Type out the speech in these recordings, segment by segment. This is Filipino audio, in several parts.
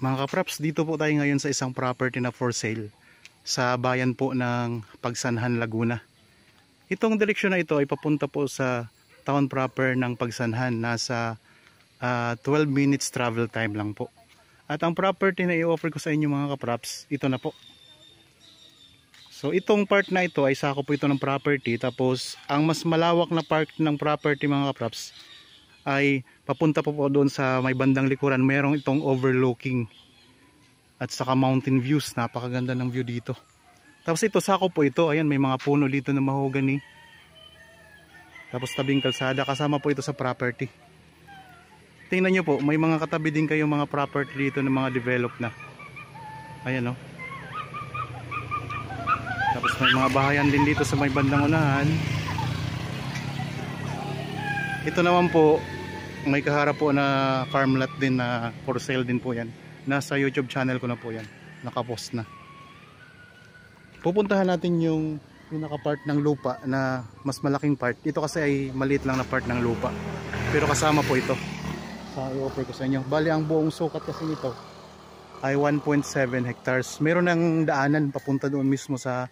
Mga kapraps, dito po tayo ngayon sa isang property na for sale sa bayan po ng Pagsanhan, Laguna. Itong direksyon na ito ay papunta po sa town proper ng Pagsanhan. Nasa 12 minutes travel time lang po. At ang property na i-offer ko sa inyo mga kapraps, ito na po. So itong part na ito ay sakop po ito ng property. Tapos ang mas malawak na part ng property mga kapraps ay papunta po doon sa may bandang likuran. Merong itong overlooking at saka mountain views. Napakaganda ng view dito. Tapos ito sakop po ito. Ayan, may mga puno dito na mahogany. Tapos tabing kalsada. Kasama po ito sa property. Tingnan nyo po, may mga katabi din kayong mga property dito na mga develop na. Ayan o. Tapos may mga bahayan din dito sa may bandang unahan. Ito naman po, may kaharap po na farmlot din na for sale din po yan. Nasa YouTube channel ko na po yan. Nakapost na. Pupuntahan natin yung pinaka-part ng lupa na mas malaking part. Ito kasi ay maliit lang na part ng lupa. Pero kasama po ito. Sa i-offer ko sa inyo. Bali ang buong sukat kasi nito ay 1.7 hectares. Meron ng daanan papunta doon mismo sa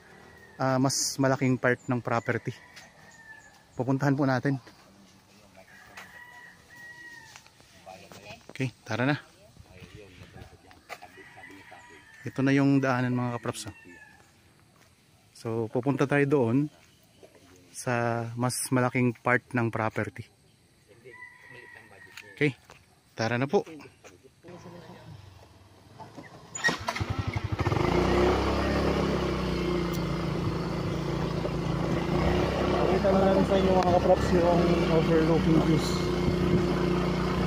mas malaking part ng property. Pupuntahan po natin. Okay, tara na. Ito na yung daanan mga kapraps. So pupunta tayo doon sa mas malaking part ng property. Okay, tara na po. Pakita na namin sa inyo mga kapraps yung overlooking views.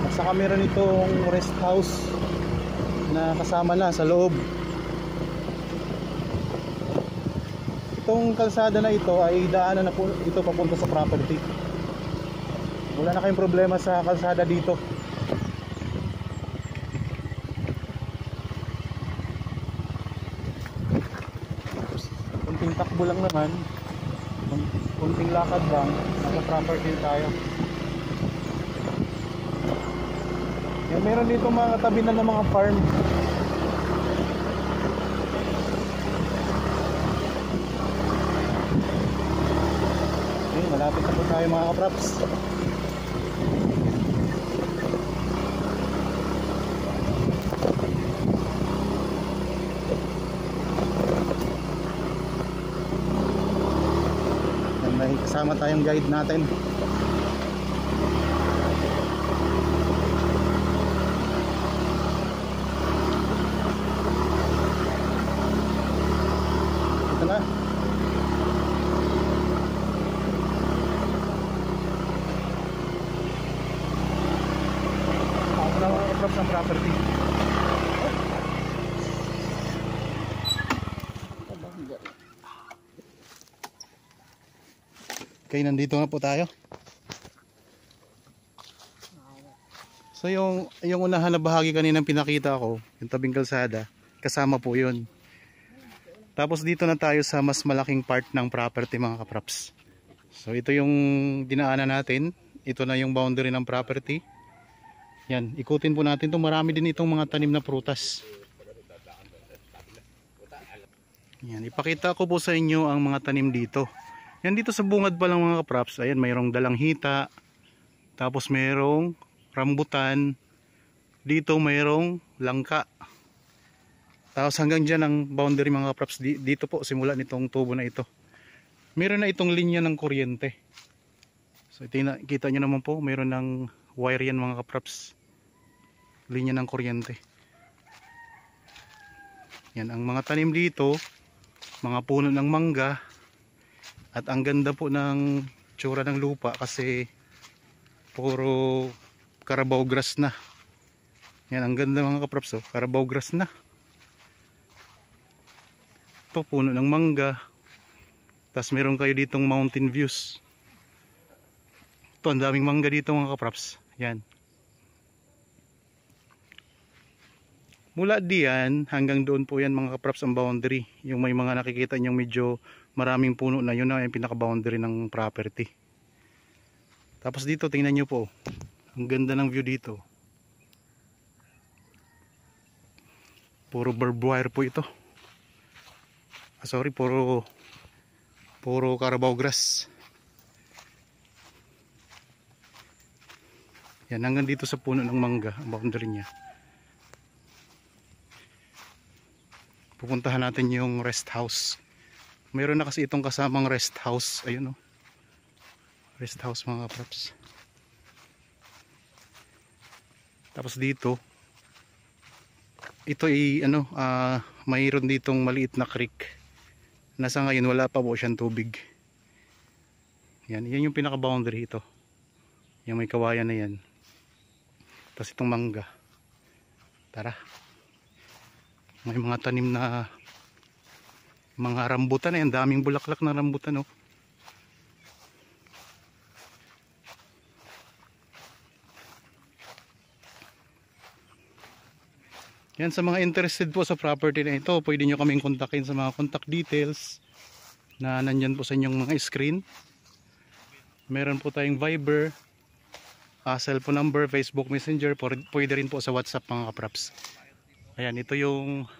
At saka meron itong rest house na kasama na sa loob. Itong kalsada na ito ay daanan na po ito papunta sa property. Wala na kayong problema sa kalsada dito. Kunting takbo lang naman, kunting lakad lang, nasa property tayo. Yan, meron dito mga tabi na ng mga farm. Okay, malapit na po tayo mga kapraps. Yan, may kasama tayong guide natin. Ito na. Ako na mga kapraps ng property. Okay, nandito na po tayo. So yung unahan na bahagi kanina pinakita ko, yung tabing kalsada, kasama po yun. Tapos dito na tayo sa mas malaking part ng property mga kapraps. So ito yung dinaanan natin. Ito na yung boundary ng property. Yan, ikutin po natin ito. Marami din itong mga tanim na prutas. Yan, ipakita ko po sa inyo ang mga tanim dito. Yan, dito sa bungad pa lang mga kapraps. Ayan, mayroong dalanghita. Tapos mayroong rambutan. Dito mayroong langka. Tapos hanggang dyan ang boundary mga kapraps. Dito po simula nitong tubo na ito. Meron na itong linya ng kuryente. So kita nyo naman po, meron ng wire yan mga kapraps. Linya ng kuryente. Yan, ang mga tanim dito, mga puno ng mangga. At ang ganda po ng tsura ng lupa kasi puro Carabao grass na. Yan, ang ganda mga kapraps. Carabao grass na. Ito, puno ng mangga. Tapos meron kayo ditong mountain views. Ito, ang daming mangga dito mga kapraps. Yan. Mula diyan hanggang doon po yan mga kapraps ang boundary. Yung may mga nakikita nyong medyo maraming puno na, yun na yung pinaka boundary ng property. Tapos dito tingnan nyo po. Ang ganda ng view dito. Puro barbed wire po ito. Sorry, puro Carabao grass. Yan, hanggang dito sa puno ng mangga ang boundary niya. Pupuntahan natin yung rest house. Meron na kasi itong kasamang rest house. Ayun oh. Rest house mga kapraps. Tapos dito ito ay mayroon ditong maliit na creek. Nasa ngayon wala pa po siyang tubig. Yan yung pinaka boundary ito. Yung may kawayan na yan. Tapos itong mangga. Tara. May mga tanim na mga rambutan na yan. Daming bulaklak na rambutan oh. Yan, sa mga interested po sa property na ito, pwede nyo kaming kontakin sa mga contact details na nandyan po sa inyong mga screen. Meron po tayong Viber, cellphone number, Facebook Messenger, pwede rin po sa WhatsApp mga kapraps. Ayan, ito yung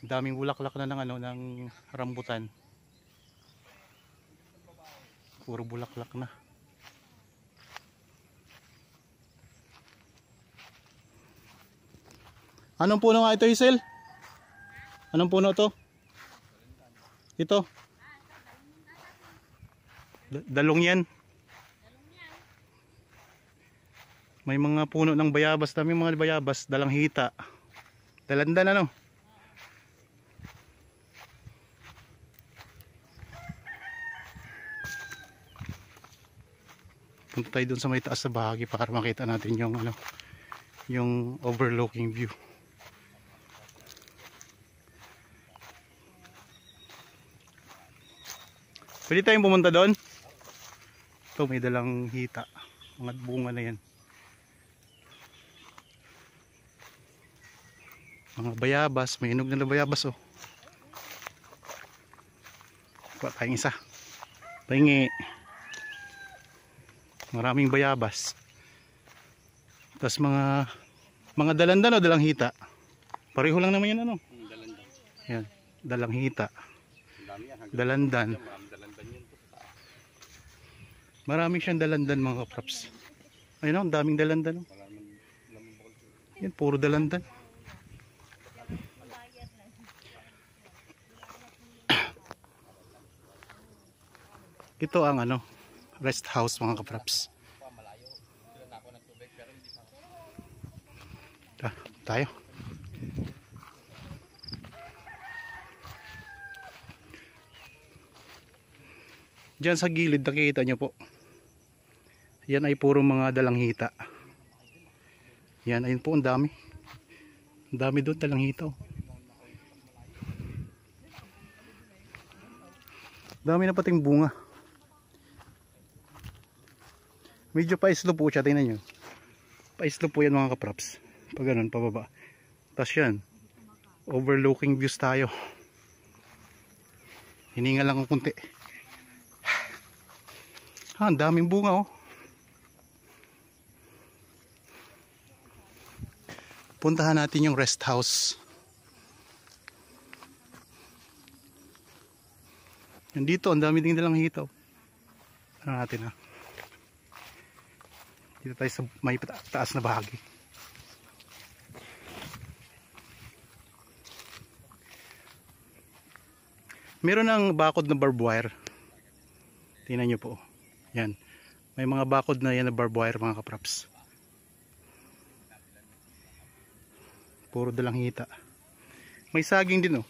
daming bulaklak na ng rambutan. Puro bulaklak na. Anong puno nga ito, Hazel? Anong puno to? Ito? Dalong yan. May mga puno ng bayabas. Daming mga bayabas. Dalang hita. Dalandan ano? Punta tayo dun sa may taas na bahagi para makita natin yung yung overlooking view. Pwede tayong pumunta doon. Ito may dalang hita. Mga bunga na yan. Mga bayabas. May hinog na bayabas oh. Pa tayong isa. Pahingi. Maraming bayabas. Tapos mga dalandan o dalang hita. Pareho lang naman yan ano. Yan. Dalang hita. Dalandan. Maraming siyang dalandan mga kapraps. Ayun ang daming dalandan. Yan, puro dalandan. Ito ang rest house mga kapraps. Tayo. Diyan sa gilid nakikita nyo po. Yan ay puro mga dalang hita. Yan, ayun po, ang dami. Ang dami doon dalang hita oh. Dami na pating bunga. Medyo paislo po siya, tingnan nyo. Paislo po yan mga kapraps. Pag ganun, pababa. Tapos yan, overlooking views tayo. Hininga lang ang kunti. Ang daming bunga oh. Puntahan natin yung rest house. Nandito, ang dami ding dalang hitaw. Ano natin ah. Dito tayo sa may taas na bahagi. Meron ng bakod na barbed wire. Tingnan nyo po. Yan. May mga bakod na yan na barbed wire mga kapraps. Puro dalang hita. May saging din oh.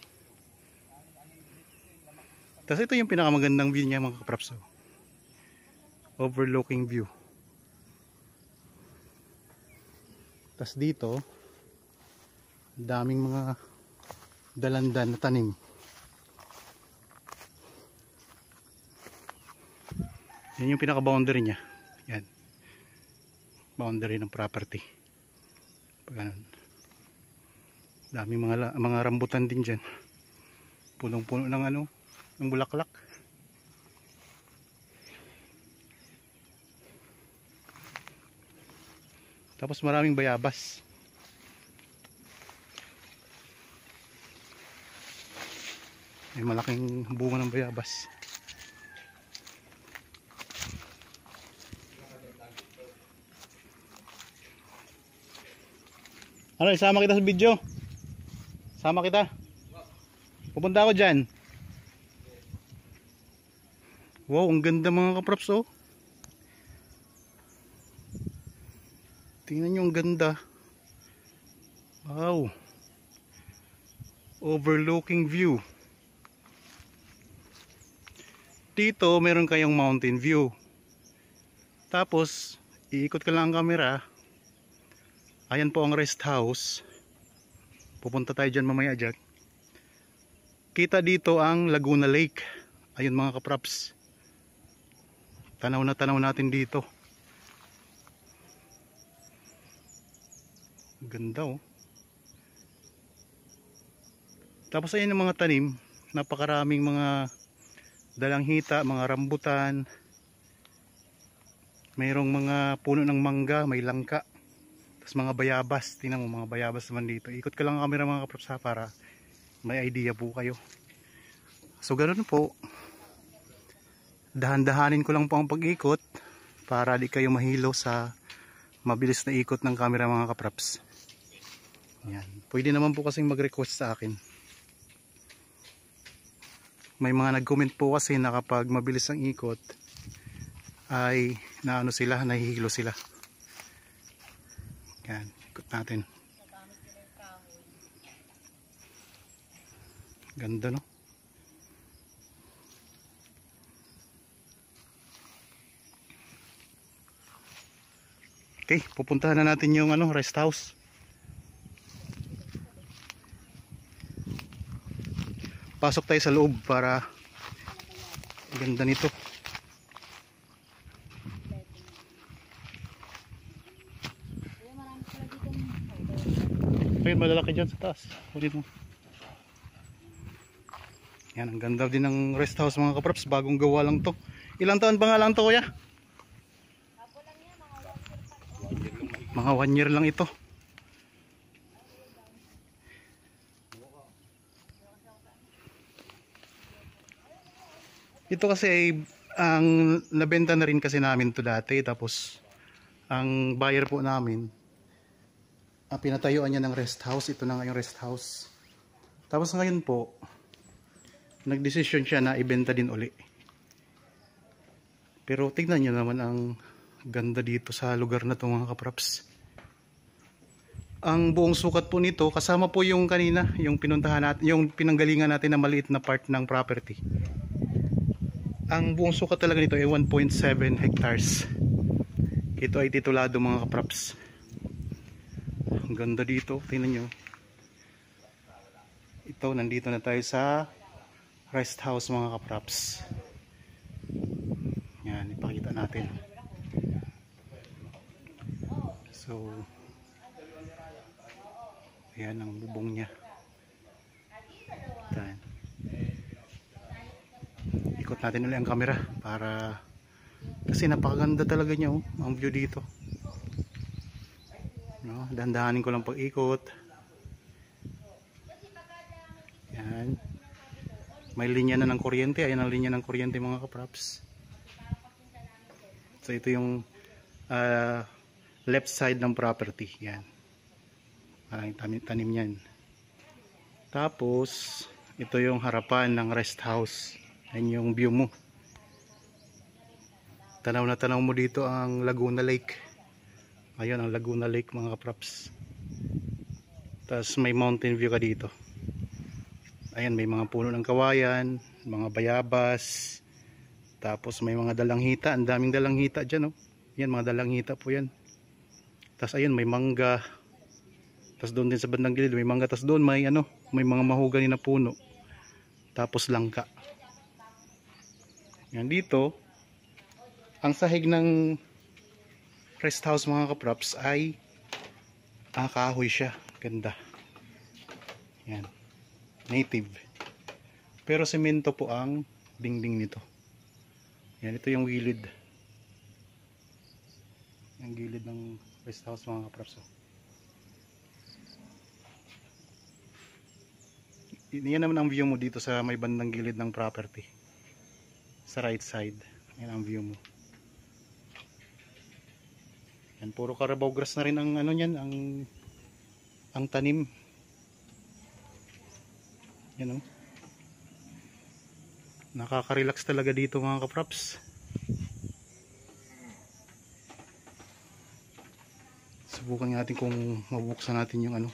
Tapos ito yung pinakamagandang view niya mga kapraps oh. Overlooking view. Tapos dito daming mga dalandan na tanim. Yan yung pinaka boundary niya. Yan. Boundary ng property. Pag ganun. Daming mga rambutan din dyan. Punong-puno ng ng bulaklak. Tapos maraming bayabas. May malaking bunga ng bayabas. Ano, isama kita sa video? Sama kita? Pupunta ako dyan. Wow, ang ganda mga kaprops, oh. Tingnan nyo, ang ganda. Wow. Overlooking view. Dito meron kayong mountain view. Tapos iikot ka lang ang camera. Ayan po ang rest house. Pupunta tayo dyan mamaya dyan. Kita dito ang Laguna Lake. Ayun mga kaprops. Tanaw na tanaw natin dito. Ganda, oh. Tapos ayun ang mga tanim. Napakaraming mga dalanghita, mga rambutan. Mayroong mga puno ng mangga, may langka. Tapos mga bayabas. Tingnan mo mga bayabas naman dito. Ikot ka lang ang camera mga kaprops para may idea po kayo. So ganoon po. Dahan-dahanin ko lang po ang pag-ikot para di kayo mahilo sa mabilis na ikot ng camera mga kaprops. Yan. Pwede naman po kasing mag-request sa akin. May mga nag-comment po kasi na kapag mabilis ang ikot ay naano sila, nahihilo sila. Yan, ikot natin. Ganda, no? Okay, pupuntahan na natin yung rest house. Pasok tayo sa loob para ganda nito. Ayun, malalaki dyan sa taas. Kunin mo. Yan, ang ganda din ng rest house mga kaprops. Bagong gawa lang to. Ilang taon pa nga lang to, kuya? Mga 1 year lang ito. Ito kasi ay ang nabenta na rin kasi namin to dati. Tapos ang buyer po namin, pinatayuan niya ng rest house. Ito na nga yung rest house. Tapos ngayon po nagdesisyon siya na ibenta din uli. Pero tignan nyo naman ang ganda dito sa lugar na to mga kaprops. Ang buong sukat po nito kasama po yung kanina, yung pinuntahan natin, yung pinanggalingan natin na maliit na part ng property. Ang buong sukat talaga nito ay 1.7 hectares. Ito ay titulado mga kaprops. Ang ganda dito, tingnan nyo. Ito, nandito na tayo sa rest house mga kaprops. Yan, ipakita natin. So, ayan ang bubong niya. Ayan. Ikot natin ulit ang camera para kasi napakaganda talaga niya, oh, ang view dito. No, dandahanin ko lang pag-ikot. Yan. May linya na ng kuryente. Ayan ang linya ng kuryente mga kaprops. So ito yung left side ng property. Yan. Maraming tanim yan. Tapos ito yung harapan ng rest house. Yan yung view mo. Tanaw na tanaw mo dito ang Laguna Lake. Ayun ang Laguna Lake mga kaprops. Tapos may mountain view ka dito. Ayan, may mga puno ng kawayan, mga bayabas. Tapos may mga dalanghita. Ang daming dalanghita dyan, oh. Yan, mga dalanghita po yan. Tapos ayun, may mangga. Tapos doon din sa bandang gilid may mangga. Tapos doon may may mga mahogany na puno. Tapos langka. Yan dito, ang sahig ng rest house mga kaprops ay kahoy siya. Ganda. Yan. Native. Pero semento po ang dingding nito. Yan, ito yung gilid. Yung gilid ng rest house mga kaprops. Yan naman ang view mo dito sa may bandang gilid ng property. Sa right side. Yan ang view mo. Yan, puro Carabao grass na rin ang ano niyan, ang tanim. Yan oh. Nakaka-relax talaga dito mga kaprops. Subukan natin kung mabuksan natin yung ano.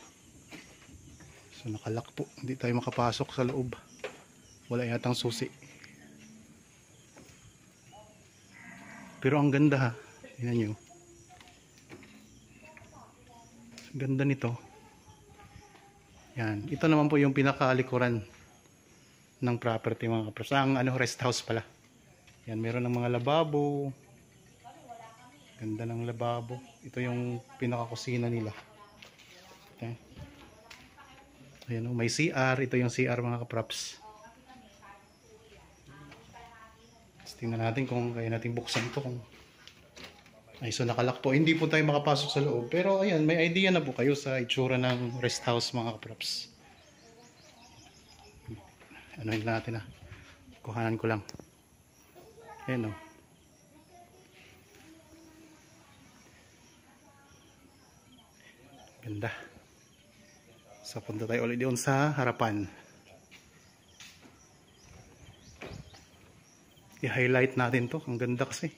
So nakalock po, hindi tayo makapasok sa loob. Wala yatang susi. Pero ang ganda ha. Tingnan nyo. Ganda nito. Yan. Ito naman po yung pinakaalikuran ng property mga kapros. Ang ano, rest house pala. Yan, meron ng mga lababo. Ganda ng lababo. Ito yung pinakakusina nila. Okay. Ayan, may CR. Ito yung CR mga kaprops. Tingnan natin kung kaya natin buksan ito. Ay, so nakalock po. Hindi po tayo makapasok sa loob. Pero ayan, may idea na po kayo sa itsura ng rest house mga kaprops. Ano yun natin ah. Kuhanan ko lang. Ayan o. Ganda. So punta tayo ulit doon sa harapan. I-highlight natin to. Ang ganda kasi.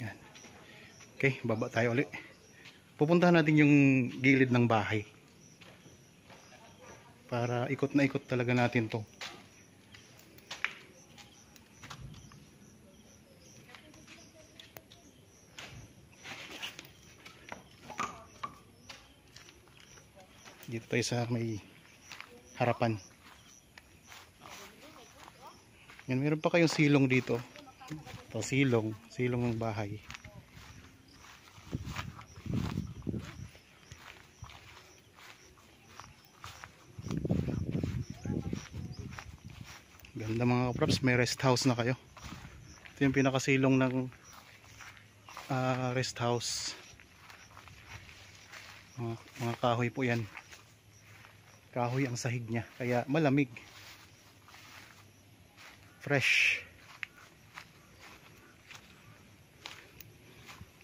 Yan. Okay, baba tayo ulit. Pupuntahan natin yung gilid ng bahay. Para ikot na ikot talaga natin to. Dito tayo sa may harapan. Yan, meron pa kayong silong dito. Ito, silong ng bahay. Ganda mga kaprops, may rest house na kayo. Ito yung pinakasilong ng rest house. Mga kahoy po yan. Kahoy ang sahig niya, kaya malamig. Fresh.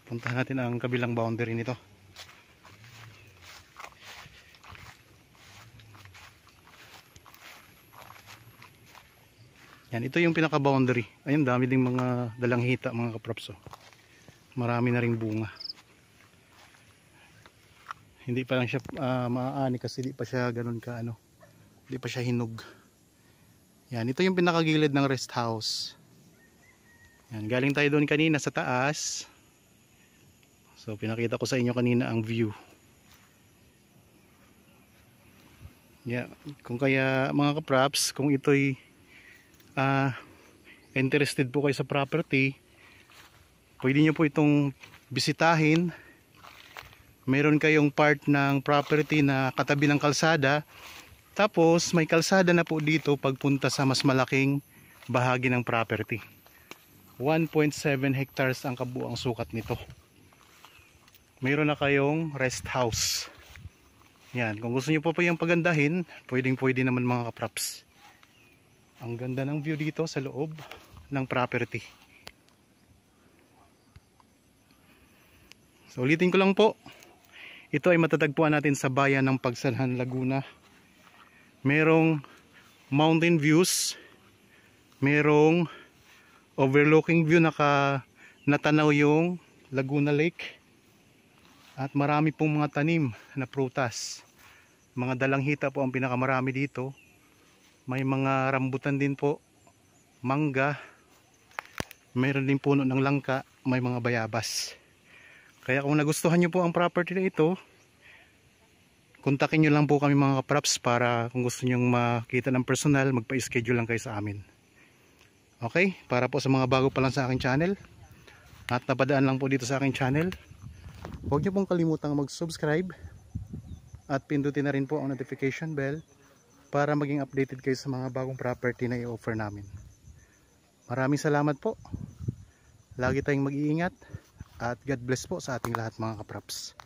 Puntahan natin ang kabilang boundary nito. Yan, ito yung pinaka boundary. Ayun, dami ding mga dalanghita mga kaprops. Marami na ring bunga. Hindi pa lang siya maaani kasi hindi pa siya ganun ka ano. Hindi pa siya hinog. Yan, ito yung pinakagilid ng rest house. Yan, galing tayo doon kanina sa taas. So pinakita ko sa inyo kanina ang view. Yeah, kung kaya mga kaprops, kung ito'y interested po kayo sa property, pwede nyo po itong bisitahin. Meron kayong part ng property na katabi ng kalsada, tapos may kalsada na po dito pagpunta sa mas malaking bahagi ng property. 1.7 hectares ang kabuang sukat nito. Meron na kayong rest house. Yan, kung gusto niyo po yung pagandahin, pwede naman mga kaprops. Ang ganda ng view dito sa loob ng property. So ulitin ko lang po. Ito ay matatagpuan natin sa bayan ng Pagsanhan, Laguna. Merong mountain views. Merong overlooking view natanaw yung Laguna Lake. At marami pong mga tanim na prutas. Mga dalanghita po ang pinakamarami dito. May mga rambutan din po. Mangga. Mayroon din puno ng langka. May mga bayabas. Kaya kung nagustuhan nyo po ang property na ito, kontakin nyo lang po kami mga kaprops para kung gusto nyo makita ng personal, magpa-schedule lang kayo sa amin. Okay? Para po sa mga bago pa lang sa aking channel at napadaan lang po dito sa aking channel, huwag nyo pong kalimutang mag-subscribe at pindutin na rin po ang notification bell para maging updated kayo sa mga bagong property na i-offer namin. Maraming salamat po. Lagi tayong mag-iingat at God bless po sa ating lahat mga kapraps.